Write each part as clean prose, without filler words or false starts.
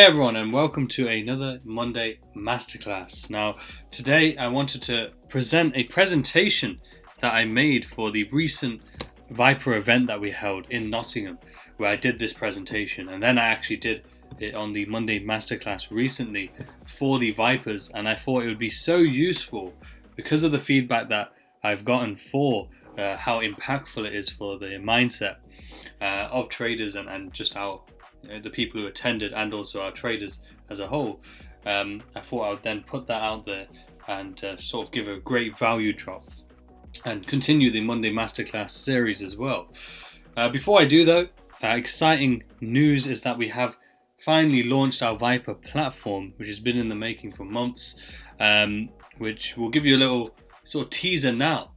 Hey everyone, and welcome to another Monday Masterclass. Now, today I wanted to present a presentation that I made for the recent Viper event that we held in Nottingham, where I did this presentation, and then I actually did it on the Monday Masterclass recently for the Vipers, and I thought it would be so useful because of the feedback that I've gotten for how impactful it is for the mindset of traders and just how the people who attended and also our traders as a whole. I thought I would then put that out there and sort of give a great value drop and continue the Monday Masterclass series as well. Before I do though, exciting news is that we have finally launched our Viper platform, which has been in the making for months, which will give you a little sort of teaser now.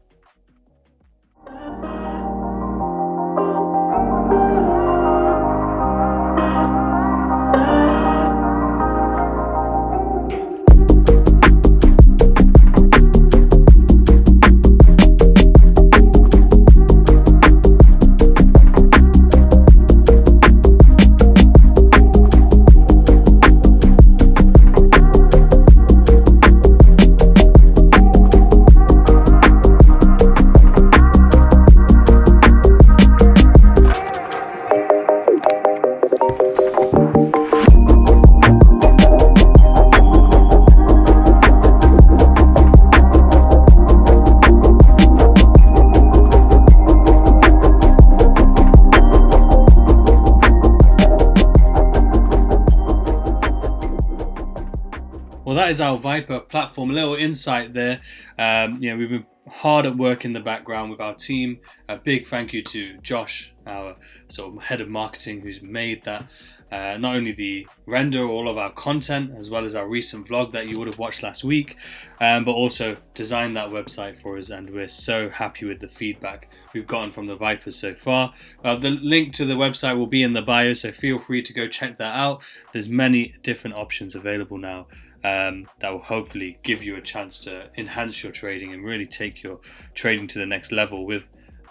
Well, that is our Viper platform. A little insight there. We've been hard at work in the background with our team. A big thank you to Josh, our sort of head of marketing, who's made that not only the render all of our content as well as our recent vlog that you would have watched last week, but also designed that website for us, and we're so happy with the feedback we've gotten from the Vipers so far. The link to the website will be in the bio, so feel free to go check that out. There's many different options available now that will hopefully give you a chance to enhance your trading and really take your trading to the next level with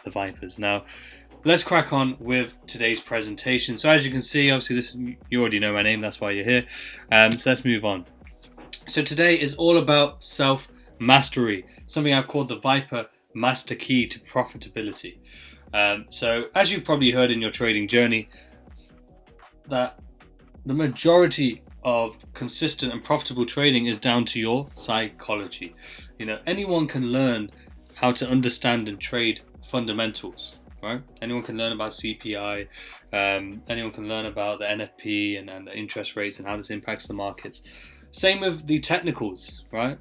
the Vipers. Now, let's crack on with today's presentation. So as you can see, obviously you already know my name, that's why you're here. So let's move on. So today is all about self-mastery, something I've called the Viper Master Key to Profitability. So as you've probably heard in your trading journey, that the majority of consistent and profitable trading is down to your psychology. Anyone can learn how to understand and trade fundamentals, right? Anyone can learn about CPI, anyone can learn about the NFP and the interest rates and how this impacts the markets. Same with the technicals, right?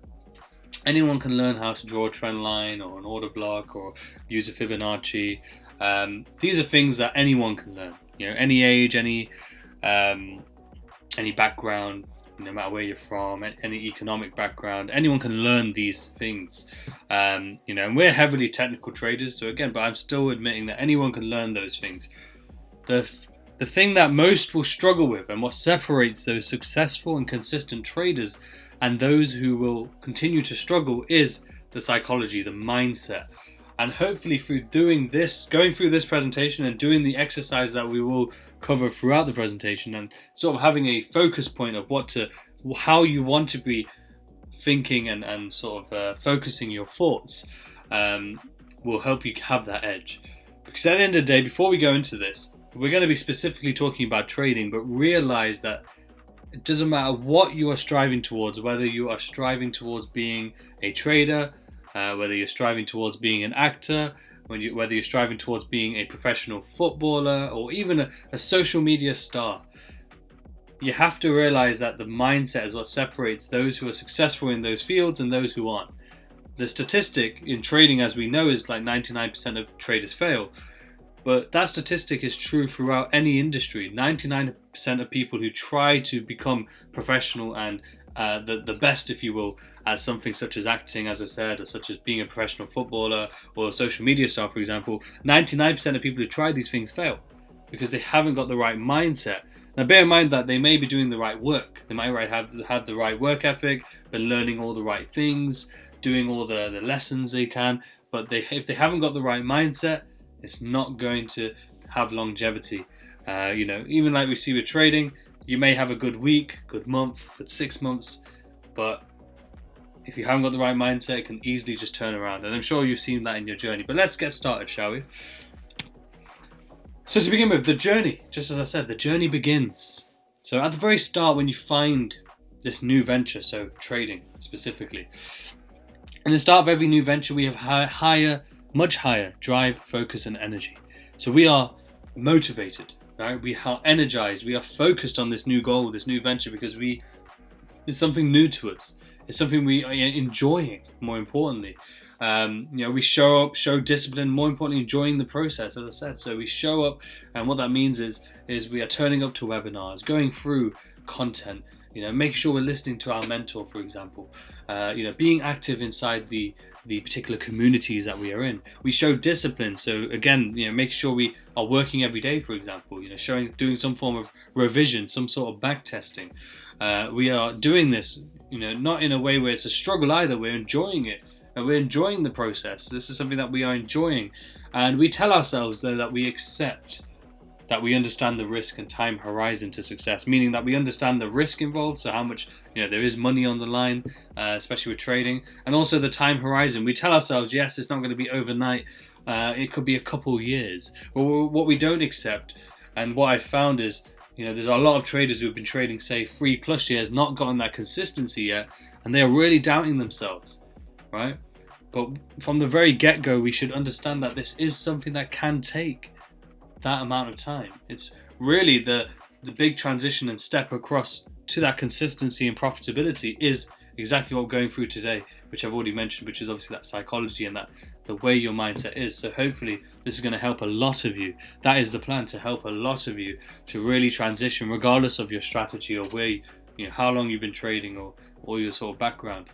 Anyone can learn how to draw a trend line or an order block or use a Fibonacci. These are things that anyone can learn. Any age, any background, no matter where you're from, any economic background, anyone can learn these things. And we're heavily technical traders, so again, but I'm still admitting that anyone can learn those things. The thing that most will struggle with, and what separates those successful and consistent traders and those who will continue to struggle, is the psychology, the mindset. And hopefully through going through this presentation and doing the exercise that we will cover throughout the presentation, and sort of having a focus point of how you want to be thinking and sort of focusing your thoughts, will help you have that edge. Because at the end of the day, before we go into this, we're going to be specifically talking about trading, but realize that it doesn't matter what you are striving towards, whether you are striving towards being a trader, whether you're striving towards being an actor, whether you're striving towards being a professional footballer, or even a social media star, you have to realize that the mindset is what separates those who are successful in those fields and those who aren't. The statistic in trading, as we know, is like 99% of traders fail. But that statistic is true throughout any industry. 99% of people who try to become professional and the best, if you will, at something such as acting, as I said, or such as being a professional footballer or a social media star, for example, 99% of people who try these things fail because they haven't got the right mindset. Now, bear in mind that they may be doing the right work. They might have the right work ethic, been learning all the right things, doing all the lessons they can, but if they haven't got the right mindset, it's not going to have longevity. Even like we see with trading, You may have a good week, good month, good 6 months, but if you haven't got the right mindset, it can easily just turn around. And I'm sure you've seen that in your journey. But let's get started, shall we? So to begin with, the journey, just as I said, the journey begins. So at the very start, when you find this new venture, so trading specifically, in the start of every new venture, we have much higher drive, focus, and energy. So we are motivated, right? We are energized. We are focused on this new goal, this new venture, because it's something new to us. It's something we are enjoying, more importantly. We show up, show discipline, more importantly, enjoying the process, as I said. So we show up, and what that means is we are turning up to webinars, going through content, making sure we're listening to our mentor, for example, being active inside the particular communities that we are in. We show discipline. So again, make sure we are working every day, for example, doing some form of revision, some sort of back testing. We are doing this, not in a way where it's a struggle either. We're enjoying it. And we're enjoying the process. This is something that we are enjoying. And we tell ourselves, though, that we accept, that we understand the risk and time horizon to success, meaning that we understand the risk involved, so how much there is money on the line, especially with trading, and also the time horizon. We tell ourselves, yes, it's not going to be overnight, it could be a couple years. But what we don't accept, and what I've found is, there's a lot of traders who have been trading, say, 3+ years, not gotten that consistency yet, and they're really doubting themselves, right? But from the very get-go, we should understand that this is something that can take that amount of time. It's really the big transition and step across to that consistency and profitability is exactly what we're going through today, which I've already mentioned, which is obviously that psychology and that the way your mindset is. So hopefully this is going to help a lot of you. That is the plan, to help a lot of you to really transition, regardless of your strategy or where how long you've been trading or your sort of background.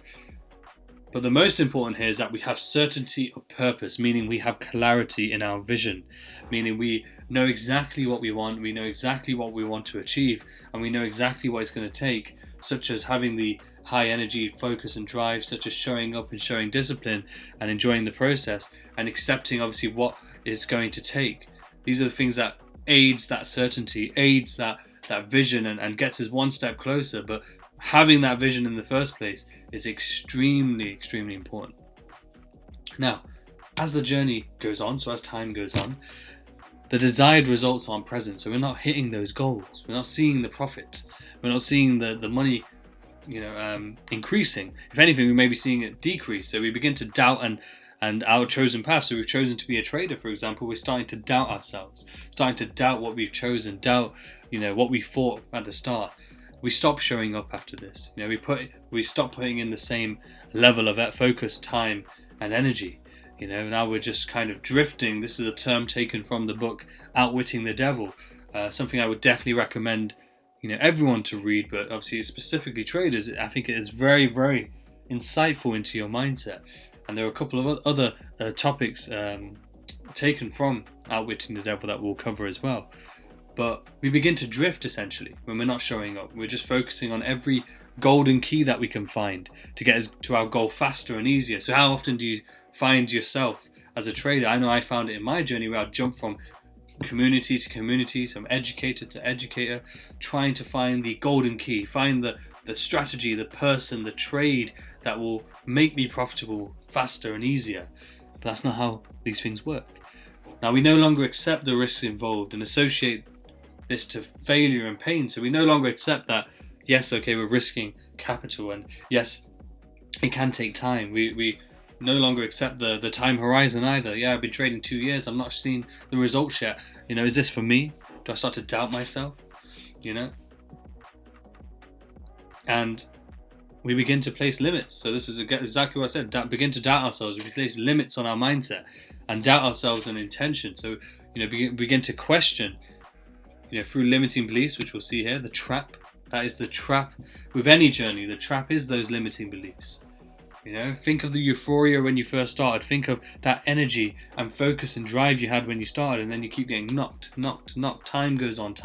But the most important here is that we have certainty of purpose, meaning we have clarity in our vision, meaning we know exactly what we want, we know exactly what we want to achieve, and we know exactly what it's going to take, such as having the high energy, focus and drive, such as showing up and showing discipline and enjoying the process and accepting obviously what it's going to take. These are the things that aids that certainty, aids that vision and gets us one step closer. But having that vision in the first place is extremely, extremely important. Now, as the journey goes on, so as time goes on, the desired results aren't present. So we're not hitting those goals. We're not seeing the profit. We're not seeing the money, increasing. If anything, we may be seeing it decrease. So we begin to doubt and our chosen path. So we've chosen to be a trader, for example. We're starting to doubt ourselves, starting to doubt what we've chosen, doubt, what we thought at the start. We stop showing up after this. We stop putting in the same level of focus, time, and energy. Now we're just kind of drifting. This is a term taken from the book Outwitting the Devil. Something I would definitely recommend, everyone to read, but obviously specifically traders. I think it is very, very insightful into your mindset. And there are a couple of other topics taken from Outwitting the Devil that we'll cover as well. But we begin to drift essentially when we're not showing up. We're just focusing on every golden key that we can find to get us to our goal faster and easier. So how often do you find yourself as a trader? I know I found it in my journey where I'd jump from community to community, from educator to educator, trying to find the golden key, find the strategy, the person, the trade that will make me profitable faster and easier. But that's not how these things work. Now we no longer accept the risks involved and associate this to failure and pain. So we no longer accept that, yes, okay, we're risking capital, and yes, it can take time. We no longer accept the time horizon either. Yeah, I've been trading 2 years, I'm not seeing the results yet. Is this for me? Do I start to doubt myself? And we begin to place limits. So this is exactly what I said. Begin to doubt ourselves. We place limits on our mindset and doubt ourselves and intention. So begin to question, through limiting beliefs, which we'll see here. The trap. That is the trap with any journey. The trap is those limiting beliefs. Think of the euphoria when you first started. Think of that energy and focus and drive you had when you started, and then you keep getting knocked. Time goes on,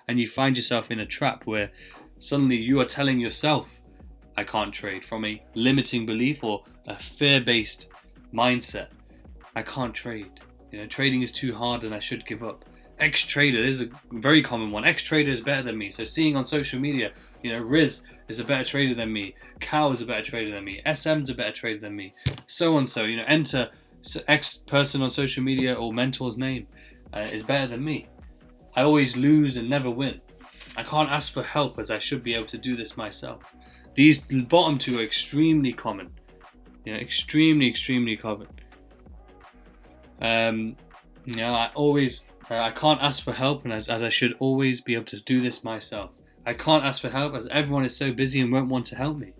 and you find yourself in a trap where suddenly you are telling yourself, I can't trade, from a limiting belief or a fear-based mindset. I can't trade. Trading is too hard and I should give up. Ex-trader, this is a very common one. Ex-trader is better than me. So seeing on social media, Riz is a better trader than me. Cow is a better trader than me. SM's a better trader than me. So on. So enter X person on social media or mentor's name is better than me. I always lose and never win. I can't ask for help as I should be able to do this myself. These bottom two are extremely common. Extremely, extremely common. I can't ask for help, and as I should always be able to do this myself. I can't ask for help as everyone is so busy and won't want to help me.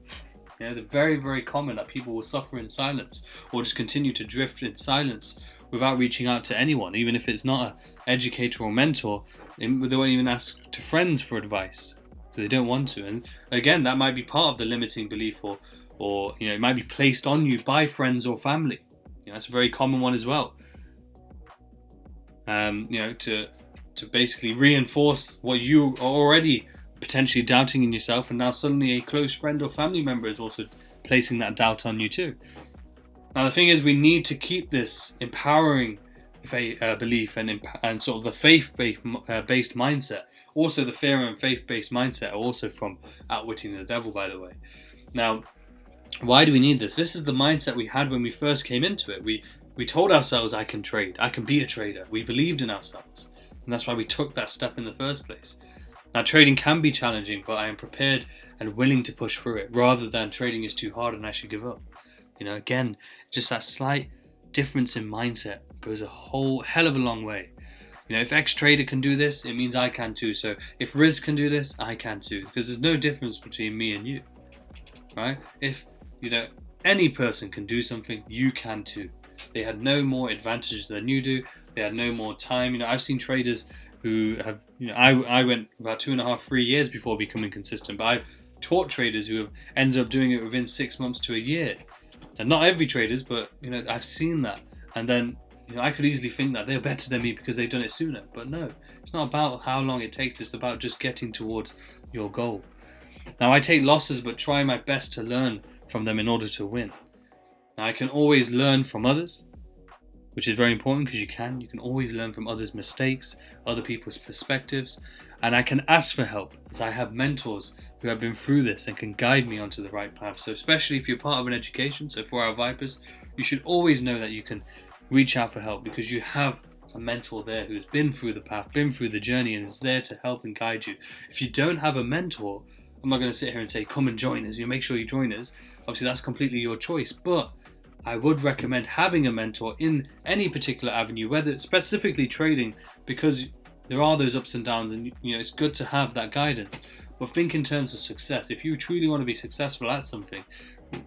They're very, very common that people will suffer in silence or just continue to drift in silence without reaching out to anyone, even if it's not an educator or mentor. They won't even ask to friends for advice because they don't want to. And again, that might be part of the limiting belief, or it might be placed on you by friends or family. That's a very common one as well. To basically reinforce what you are already potentially doubting in yourself, and now suddenly a close friend or family member is also placing that doubt on you too. Now the thing is, we need to keep this empowering belief and sort of the faith-based mindset. Also, the fear and faith-based mindset are also from Outwitting the Devil, by the way. Now, why do we need this? This is the mindset we had when we first came into it. We told ourselves, I can trade, I can be a trader. We believed in ourselves, and that's why we took that step in the first place. Now, trading can be challenging, but I am prepared and willing to push through it, rather than trading is too hard and I should give up. Again, just that slight difference in mindset goes a whole hell of a long way. If ex-trader can do this, it means I can too. So if Riz can do this, I can too, because there's no difference between me and you, right? If any person can do something, you can too. They had no more advantages than you do. They had no more time. I've seen traders who have, I went about 2.5-3 years before becoming consistent, but I've taught traders who have ended up doing it within 6 months to a year. And not every traders, but I've seen that. And then I could easily think that they're better than me because they've done it sooner. But no, it's not about how long it takes. It's about just getting towards your goal. Now, I take losses, but try my best to learn from them in order to win. Now, I can always learn from others, which is very important because you can always learn from others' mistakes, other people's perspectives, and I can ask for help as I have mentors who have been through this and can guide me onto the right path. So especially if you're part of an education, so for our Vipers, you should always know that you can reach out for help because you have a mentor there who's been through the path, been through the journey, and is there to help and guide you. If you don't have a mentor, I'm not going to sit here and say, come and join us. Make sure you join us. Obviously, that's completely your choice, but I would recommend having a mentor in any particular avenue, whether it's specifically trading, because there are those ups and downs, and it's good to have that guidance. But think in terms of success. If you truly want to be successful at something,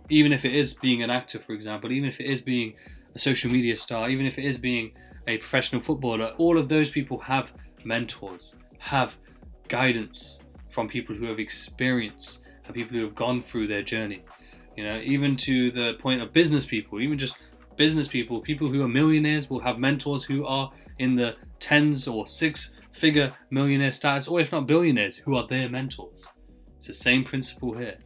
even if it is being an actor, for example, even if it is being a social media star, even if it is being a professional footballer, all of those people have mentors, have guidance from people who have experience and people who have gone through their journey. Even to the point of business people, even just business people who are millionaires will have mentors who are in the tens or six-figure millionaire status, or if not billionaires, who are their mentors. It's the same principle here.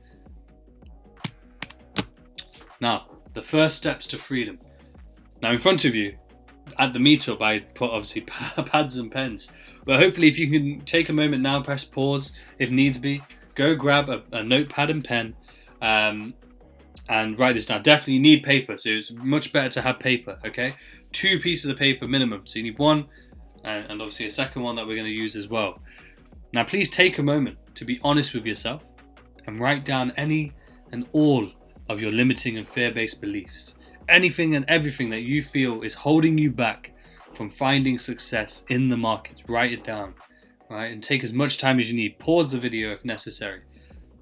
Now, the first steps to freedom. Now, in front of you, at the meetup, I put obviously pads and pens. But hopefully, if you can take a moment now, press pause if needs be, go grab a notepad and pen, and write this down. Definitely need paper, so it's much better to have paper, okay? 2 pieces of paper minimum, so you need one, and obviously a second one that we're going to use as well. Now please take a moment to be honest with yourself and write down any and all of your limiting and fear-based beliefs. Anything and everything that you feel is holding you back from finding success in the markets. Write it down, right? And take as much time as you need. Pause the video if necessary.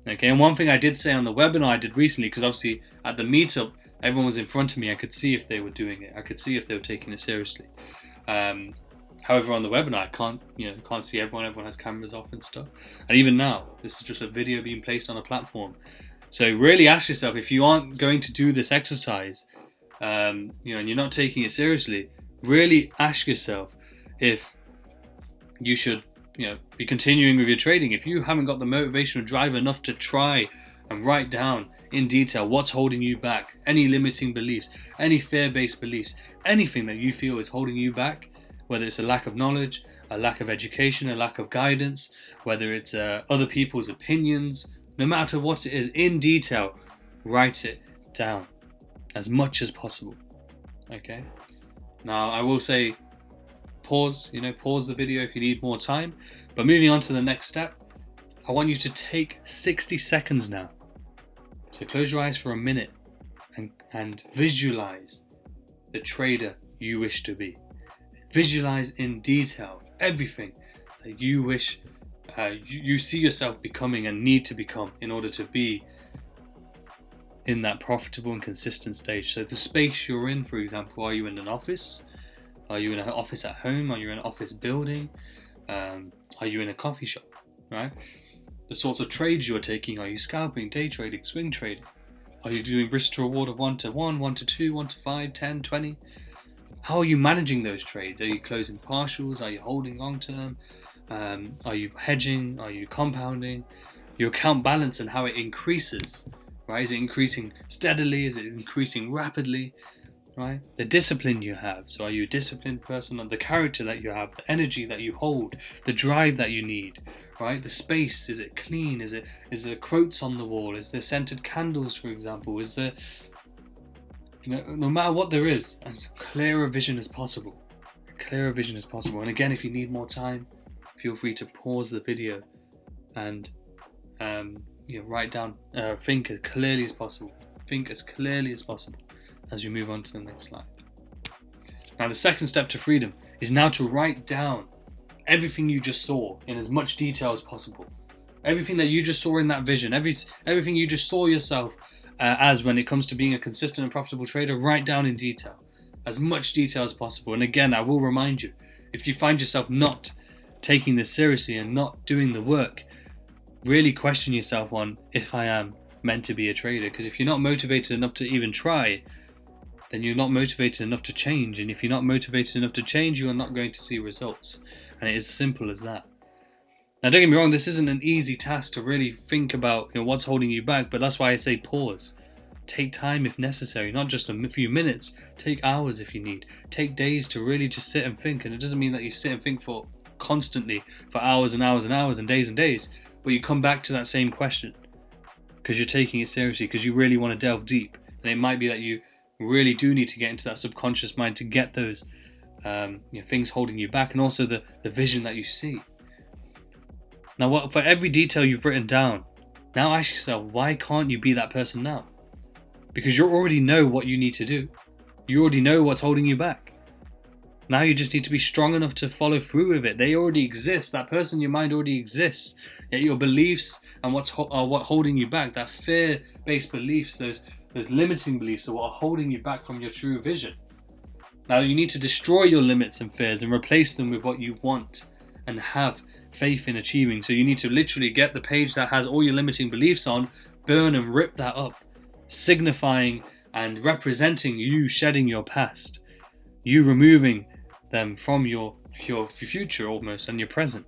Okay, and one thing I did say on the webinar I did recently, because obviously at the meetup, everyone was in front of me. I could see if they were doing it. I could see if they were taking it seriously. However, on the webinar, I can't see everyone. Everyone has cameras off and stuff. And even now, this is just a video being placed on a platform. So really ask yourself, if you aren't going to do this exercise, and you're not taking it seriously, really ask yourself if you should be continuing with your trading. If you haven't got the motivational drive enough to try and write down in detail what's holding you back, any limiting beliefs, any fear-based beliefs, anything that you feel is holding you back, whether it's a lack of knowledge, a lack of education, a lack of guidance, whether it's other people's opinions, no matter what it is, in detail, write it down as much as possible. Okay. Now I will say, pause the video if you need more time. But moving on to the next step, I want you to take 60 seconds now. So close your eyes for a minute and visualize the trader you wish to be. Visualize in detail everything that you wish you see yourself becoming and need to become in order to be in that profitable and consistent stage. So the space you're in, for example, are you in an office? Are you in an office at home? Are you in an office building? Are you in a coffee shop? Right? The sorts of trades you're taking, are you scalping, day trading, swing trading? Are you doing risk to reward of 1 to 1, 1 to 2, 1 to 5, 10, 20? How are you managing those trades? Are you closing partials? Are you holding long term? Are you hedging? Are you compounding? Your account balance and how it increases, right? Is it increasing steadily? Is it increasing rapidly? Right? The discipline you have. So are you a disciplined person? The character that you have, the energy that you hold, the drive that you need, right? The space, is it clean? Is there quotes on the wall? Is there scented candles, for example? Is there, no matter what there is, as clear a vision as possible. Clear a vision as possible. And again, if you need more time, feel free to pause the video and write down, think as clearly as possible. Think as clearly as possible as we move on to the next slide. Now the second step to freedom is now to write down everything you just saw in as much detail as possible. Everything that you just saw in that vision, everything you just saw yourself as when it comes to being a consistent and profitable trader, write down in detail, as much detail as possible. And again, I will remind you, if you find yourself not taking this seriously and not doing the work, really question yourself on if I am meant to be a trader. Because if you're not motivated enough to even try, then you're not motivated enough to change. And if you're not motivated enough to change, you are not going to see results. And it is as simple as that. Now, don't get me wrong, this isn't an easy task to really think about what's holding you back, but that's why I say pause. Take time if necessary, not just a few minutes. Take hours if you need. Take days to really just sit and think. And it doesn't mean that you sit and think for constantly for hours and hours and hours and days, but you come back to that same question because you're taking it seriously, because you really want to delve deep. And it might be that you really do need to get into that subconscious mind to get those things holding you back, and also the vision that you see. Now, for every detail you've written down, now ask yourself, why can't you be that person now? Because you already know what you need to do. You already know what's holding you back. Now you just need to be strong enough to follow through with it. They already exist. That person in your mind already exists. Yet your beliefs and what holding you back, that fear-based beliefs, those limiting beliefs are what are holding you back from your true vision. Now you need to destroy your limits and fears and replace them with what you want and have faith in achieving. So you need to literally get the page that has all your limiting beliefs on, burn and rip that up, signifying and representing you shedding your past, you removing them from your future almost and your present.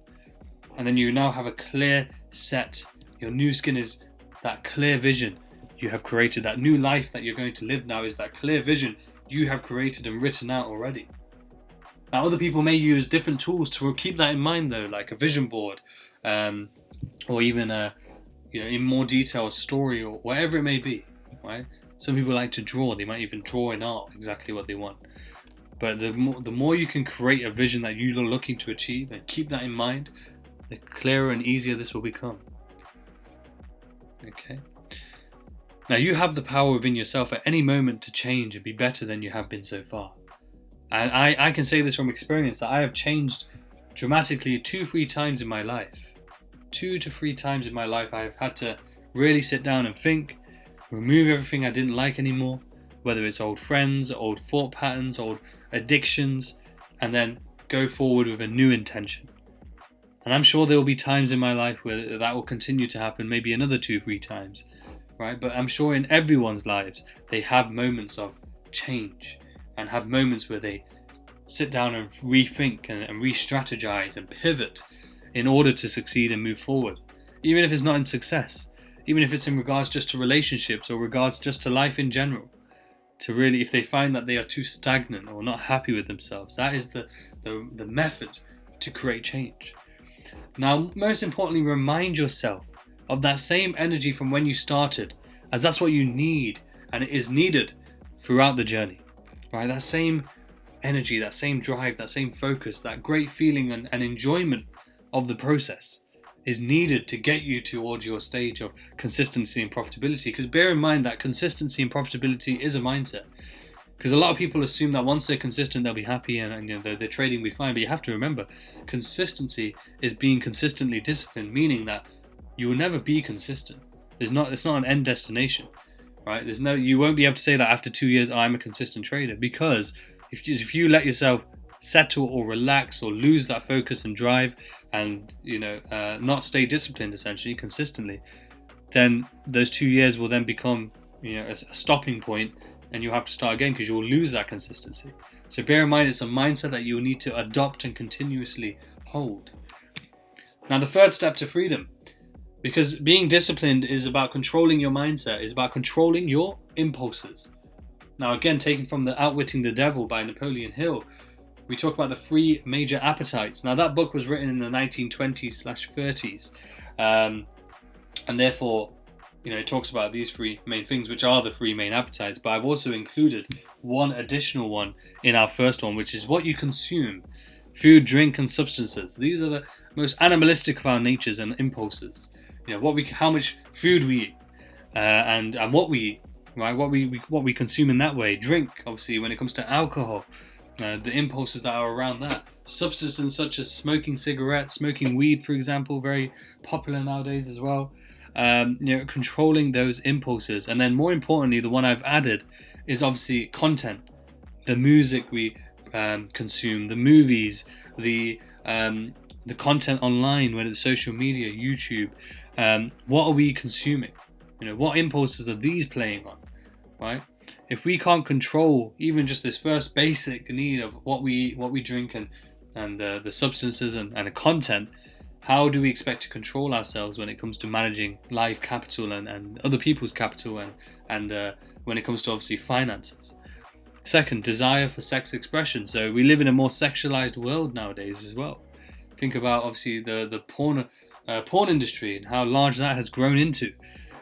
And then you now have a clear set. Your new skin is that clear vision you have created. That new life that you're going to live now is that clear vision you have created and written out already. Now, other people may use different tools to keep that in mind, though, like a vision board, or even in more detail, a story, or whatever it may be. Right? Some people like to draw. They might even draw in art exactly what they want. But the more you can create a vision that you're looking to achieve and keep that in mind, the clearer and easier this will become. Okay. Now you have the power within yourself at any moment to change and be better than you have been so far. And I can say this from experience that I have changed dramatically 2-3 times in my life. 2 to 3 times in my life I've had to really sit down and think, remove everything I didn't like anymore, whether it's old friends, old thought patterns, old addictions, and then go forward with a new intention. And I'm sure there will be times in my life where that will continue to happen, maybe another 2-3 times, right? But I'm sure in everyone's lives, they have moments of change and have moments where they sit down and rethink and re-strategize and pivot in order to succeed and move forward. Even if it's not in success, even if it's in regards just to relationships or regards just to life in general. To really, if they find that they are too stagnant or not happy with themselves, that is the method to create change. Now, most importantly, remind yourself of that same energy from when you started, as that's what you need, and it is needed throughout the journey, right? That same energy, that same drive, that same focus, that great feeling and enjoyment of the process is needed to get you towards your stage of consistency and profitability. Because bear in mind that consistency and profitability is a mindset. Because a lot of people assume that once they're consistent, they'll be happy and their trading will be fine. But you have to remember, consistency is being consistently disciplined, meaning that you will never be consistent. It's not an end destination, right? You won't be able to say that after 2 years, I'm a consistent trader, because if you let yourself settle or relax or lose that focus and drive and not stay disciplined essentially consistently, then those 2 years will then become a stopping point, and you'll have to start again because you'll lose that consistency. So bear in mind, it's a mindset that you'll need to adopt and continuously hold. Now, the third step to freedom, because being disciplined is about controlling your mindset, is about controlling your impulses. Now, again, taken from the Outwitting the Devil by Napoleon Hill, we talk about the 3 major appetites. Now, that book was written in the 1920s/30s, and therefore, it talks about these 3 main things, which are the 3 main appetites. But I've also included one additional one in our first one, which is what you consume: food, drink, and substances. These are the most animalistic of our natures and impulses. How much food we eat, and what we eat, right? What we consume in that way. Drink, obviously, when it comes to alcohol, the impulses that are around that. Substances such as smoking cigarettes, smoking weed, for example, very popular nowadays as well. Controlling those impulses. And then more importantly, the one I've added is obviously content, the music we consume, the movies, the content online, whether it's social media, YouTube. What are we consuming? What impulses are these playing on, right? If we can't control even just this first basic need of what we eat, what we drink, and the substances and the content, how do we expect to control ourselves when it comes to managing live capital and other people's capital and when it comes to obviously finances? Second, desire for sex expression. So we live in a more sexualized world nowadays as well. Think about obviously the porn industry and how large that has grown into.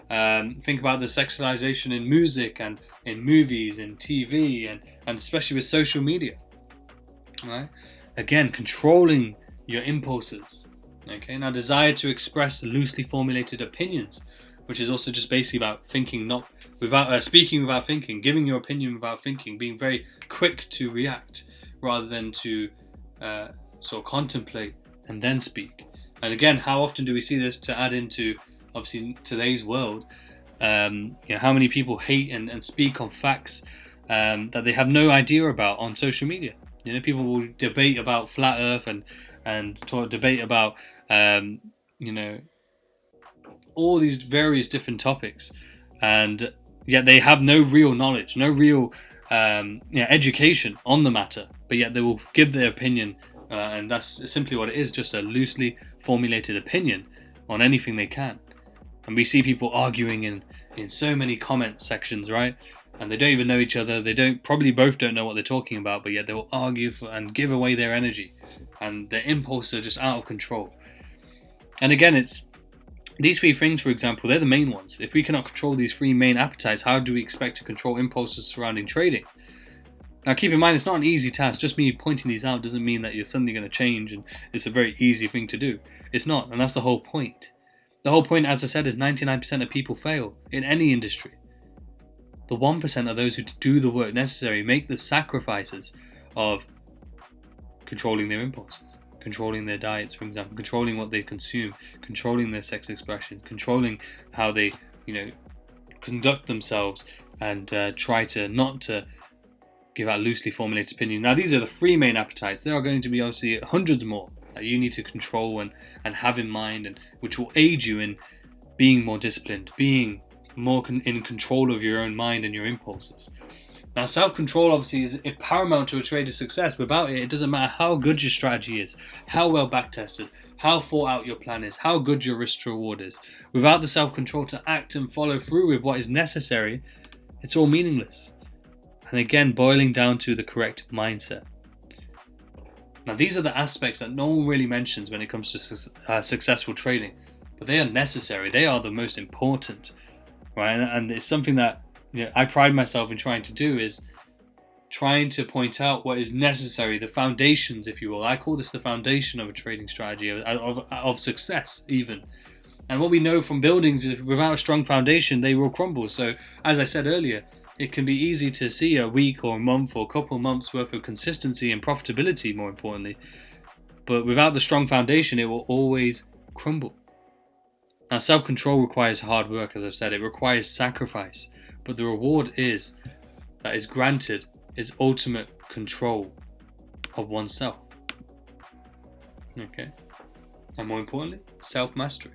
Think about the sexualization in music and in movies and TV and especially with social media. Right? Again, controlling your impulses. Okay. Now, desire to express loosely formulated opinions, which is also just basically about thinking, speaking without thinking, giving your opinion without thinking, being very quick to react rather than to sort of contemplate and then speak. And again, how often do we see this to add into obviously today's world? How many people hate and speak on facts that they have no idea about on social media? People will debate about flat Earth and debate about all these various different topics, and yet they have no real knowledge, no real education on the matter, but yet they will give their opinion, and that's simply what it is, just a loosely formulated opinion on anything they can. And we see people arguing in so many comment sections, right? And they don't even know each other. They probably both don't know what they're talking about, but yet they will argue and give away their energy, and their impulses are just out of control. And again, it's these 3 things, for example, they're the main ones. If we cannot control these 3 main appetites, how do we expect to control impulses surrounding trading? Now, keep in mind, it's not an easy task. Just me pointing these out doesn't mean that you're suddenly going to change and it's a very easy thing to do. It's not, and that's the whole point. The whole point, as I said, is 99% of people fail in any industry. The 1% are those who do the work necessary, make the sacrifices of controlling their impulses, controlling their diets, for example, controlling what they consume, controlling their sex expression, controlling how they, conduct themselves, and try to not to give out loosely formulated opinions. Now, these are the 3 main appetites. There are going to be obviously hundreds more that you need to control and have in mind, and which will aid you in being more disciplined, being more in control of your own mind and your impulses. Now, self-control obviously is paramount to a trader's success. Without it, it doesn't matter how good your strategy is, how well back-tested, how thought out your plan is, how good your risk to reward is. Without the self-control to act and follow through with what is necessary, it's all meaningless. And again, boiling down to the correct mindset. Now, these are the aspects that no one really mentions when it comes to successful trading, but they are necessary. They are the most important, right? And it's something that I pride myself in trying to do, is trying to point out what is necessary, the foundations, if you will. I call this the foundation of a trading strategy, of success even. And what we know from buildings is without a strong foundation, they will crumble. So as I said earlier, it can be easy to see a week or a month or a couple of months worth of consistency and profitability, more importantly. But without the strong foundation, it will always crumble. Now, self-control requires hard work, as I've said. It requires sacrifice. But the reward is granted is ultimate control of oneself. Okay? And more importantly, self-mastery.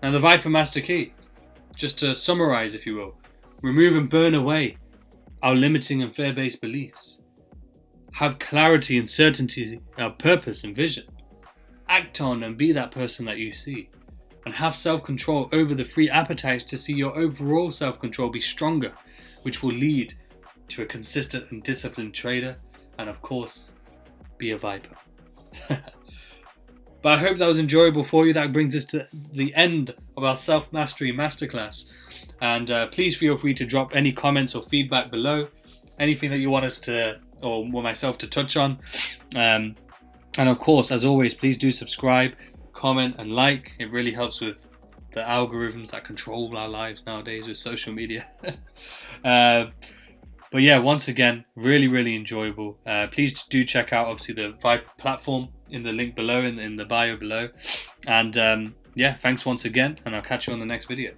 Now, the Viper Master Key, just to summarize, if you will, remove and burn away our limiting and fear-based beliefs. Have clarity and certainty of purpose and vision. Act on and be that person that you see. And have self-control over the free appetites to see your overall self-control be stronger, which will lead to a consistent and disciplined trader, and of course, be a Viper. But I hope that was enjoyable for you. That brings us to the end of our Self-Mastery Masterclass. And please feel free to drop any comments or feedback below. Anything that you want us to, or myself to touch on. And of course, as always, please do subscribe, comment and like. It really helps with the algorithms that control our lives nowadays with social media. But yeah, once again, really, really enjoyable. Please do check out, obviously, the Vibe platform in the link below, in the bio below. And yeah, thanks once again, and I'll catch you on the next video.